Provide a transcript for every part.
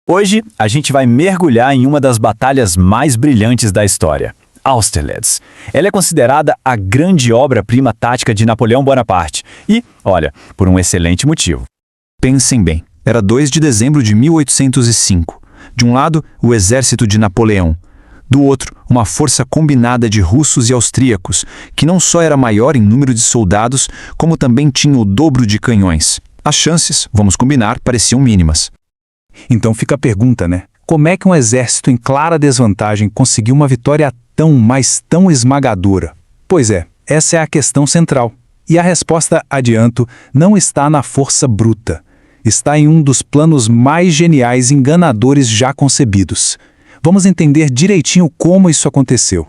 Hoje, a gente vai mergulhar em uma das batalhas mais brilhantes da história, Austerlitz. Ela é considerada a grande obra-prima tática de Napoleão Bonaparte e, olha, por um excelente motivo. Pensem bem, era 2 de dezembro de 1805. De um lado, o exército de Napoleão. Do outro, uma força combinada de russos e austríacos, que não só era maior em número de soldados, como também tinha o dobro de canhões. As chances, vamos combinar, pareciam mínimas. Então fica a pergunta, né? Como é que um exército em clara desvantagem conseguiu uma vitória tão esmagadora? Pois é, essa é a questão central. E a resposta, adianto, não está na força bruta. Está em um dos planos mais geniais e enganadores já concebidos. Vamos entender direitinho como isso aconteceu.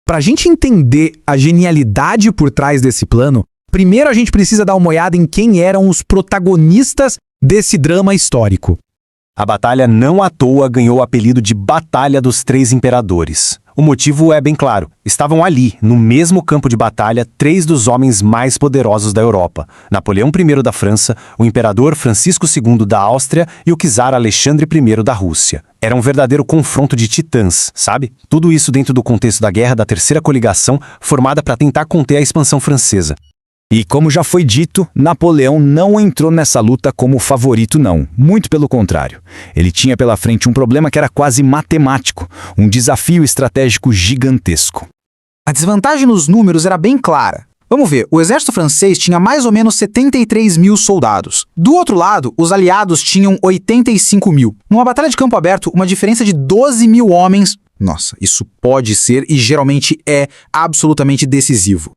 Para a gente entender a genialidade por trás desse plano, primeiro a gente precisa dar uma olhada em quem eram os protagonistas desse drama histórico. A batalha não à toa ganhou o apelido de Batalha dos Três Imperadores. O motivo é bem claro. Estavam ali, no mesmo campo de batalha, 3 dos homens mais poderosos da Europa. Napoleão I da França, o imperador Francisco II da Áustria e o czar Alexandre I da Rússia. Era um verdadeiro confronto de titãs, sabe? Tudo isso dentro do contexto da Guerra da Terceira Coligação, formada para tentar conter a expansão francesa. E como já foi dito, Napoleão não entrou nessa luta como favorito não, muito pelo contrário. Ele tinha pela frente um problema que era quase matemático, um desafio estratégico gigantesco. A desvantagem nos números era bem clara. Vamos ver, o exército francês tinha mais ou menos 73 mil soldados. Do outro lado, os aliados tinham 85 mil. Numa batalha de campo aberto, uma diferença de 12 mil homens... Nossa, isso pode ser e geralmente é absolutamente decisivo.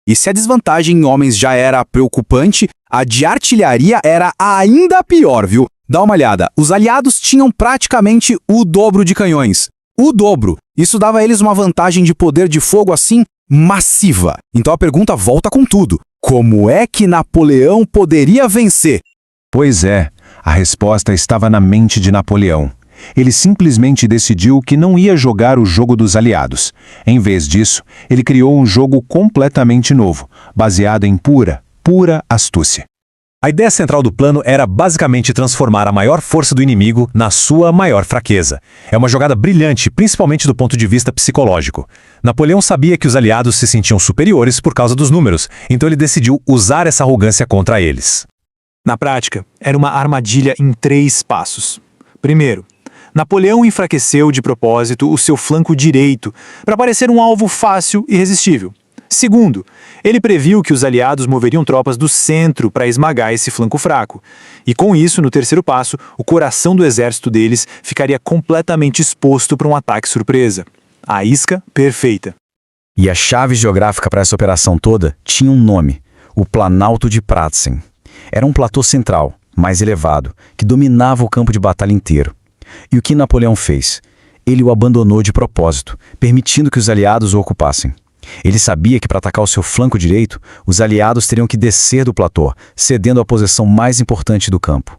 E se a desvantagem em homens já era preocupante, a de artilharia era ainda pior, viu? Dá uma olhada, os aliados tinham praticamente o dobro de canhões. O dobro! Isso dava a eles uma vantagem de poder de fogo assim massiva. Então a pergunta volta com tudo. Como é que Napoleão poderia vencer? Pois é, a resposta estava na mente de Napoleão. Ele simplesmente decidiu que não ia jogar o jogo dos aliados. Em vez disso, ele criou um jogo completamente novo, baseado em pura astúcia. A ideia central do plano era basicamente transformar a maior força do inimigo na sua maior fraqueza. É uma jogada brilhante, principalmente do ponto de vista psicológico. Napoleão sabia que os aliados se sentiam superiores por causa dos números, então ele decidiu usar essa arrogância contra eles. Na prática, era uma armadilha em 3 passos. Primeiro, Napoleão enfraqueceu de propósito o seu flanco direito para parecer um alvo fácil e irresistível. Segundo, ele previu que os aliados moveriam tropas do centro para esmagar esse flanco fraco. E com isso, no terceiro passo, o coração do exército deles ficaria completamente exposto para um ataque surpresa. A isca perfeita. E a chave geográfica para essa operação toda tinha um nome, o Planalto de Pratzen. Era um platô central, mais elevado, que dominava o campo de batalha inteiro. E o que Napoleão fez? Ele o abandonou de propósito, permitindo que os aliados o ocupassem. Ele sabia que para atacar o seu flanco direito, os aliados teriam que descer do platô, cedendo a posição mais importante do campo.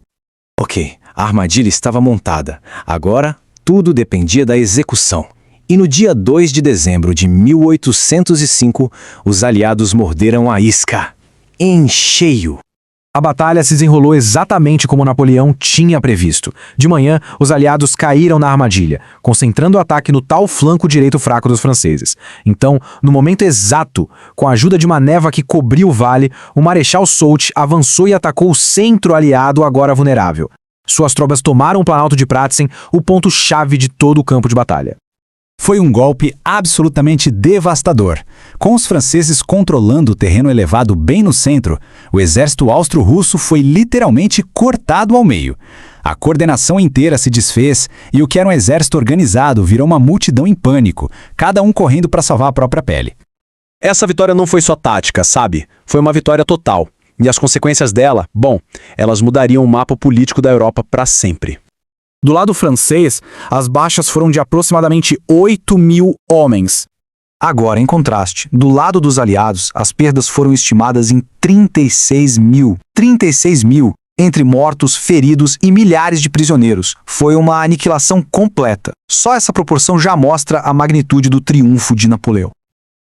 Ok, a armadilha estava montada. Agora, tudo dependia da execução. E no dia 2 de dezembro de 1805, os aliados morderam a isca. Em cheio. A batalha se desenrolou exatamente como Napoleão tinha previsto. De manhã, os aliados caíram na armadilha, concentrando o ataque no tal flanco direito fraco dos franceses. Então, no momento exato, com a ajuda de uma névoa que cobriu o vale, o Marechal Soult avançou e atacou o centro aliado agora vulnerável. Suas tropas tomaram o Planalto de Pratzen, o ponto-chave de todo o campo de batalha. Foi um golpe absolutamente devastador. Com os franceses controlando o terreno elevado bem no centro, o exército austro-russo foi literalmente cortado ao meio. A coordenação inteira se desfez e o que era um exército organizado virou uma multidão em pânico, cada um correndo para salvar a própria pele. Essa vitória não foi só tática, sabe? Foi uma vitória total. E as consequências dela, bom, elas mudariam o mapa político da Europa para sempre. Do lado francês, as baixas foram de aproximadamente 8 mil homens. Agora, em contraste, do lado dos aliados, as perdas foram estimadas em 36 mil. 36 mil, entre mortos, feridos e milhares de prisioneiros. Foi uma aniquilação completa. Só essa proporção já mostra a magnitude do triunfo de Napoleão.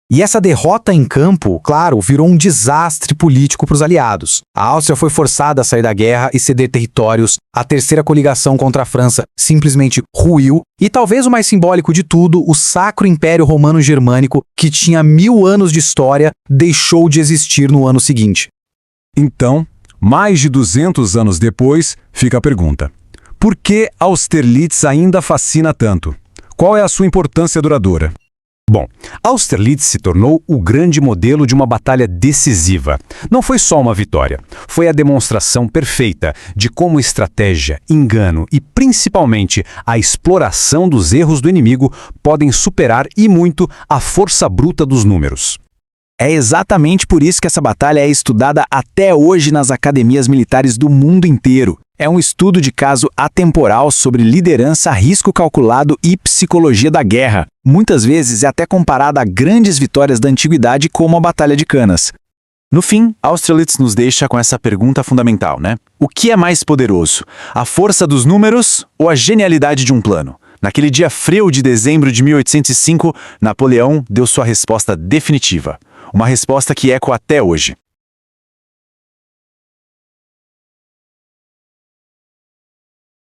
E essa derrota em campo, claro, virou um desastre político para os aliados. A Áustria foi forçada a sair da guerra e ceder territórios, a terceira coligação contra a França simplesmente ruiu, e talvez o mais simbólico de tudo, o Sacro Império Romano Germânico, que tinha 1000 anos de história, deixou de existir no ano seguinte. Então, mais de 200 anos depois, fica a pergunta: por que Austerlitz ainda fascina tanto? Qual é a sua importância duradoura? Bom, Austerlitz se tornou o grande modelo de uma batalha decisiva. Não foi só uma vitória, foi a demonstração perfeita de como estratégia, engano e principalmente a exploração dos erros do inimigo podem superar e muito a força bruta dos números. É exatamente por isso que essa batalha é estudada até hoje nas academias militares do mundo inteiro. É um estudo de caso atemporal sobre liderança, risco calculado e psicologia da guerra. Muitas vezes é até comparada a grandes vitórias da antiguidade como a Batalha de Canas. No fim, Austerlitz nos deixa com essa pergunta fundamental, né? O que é mais poderoso? A força dos números ou a genialidade de um plano? Naquele dia frio de dezembro de 1805, Napoleão deu sua resposta definitiva. Uma resposta que ecoa até hoje.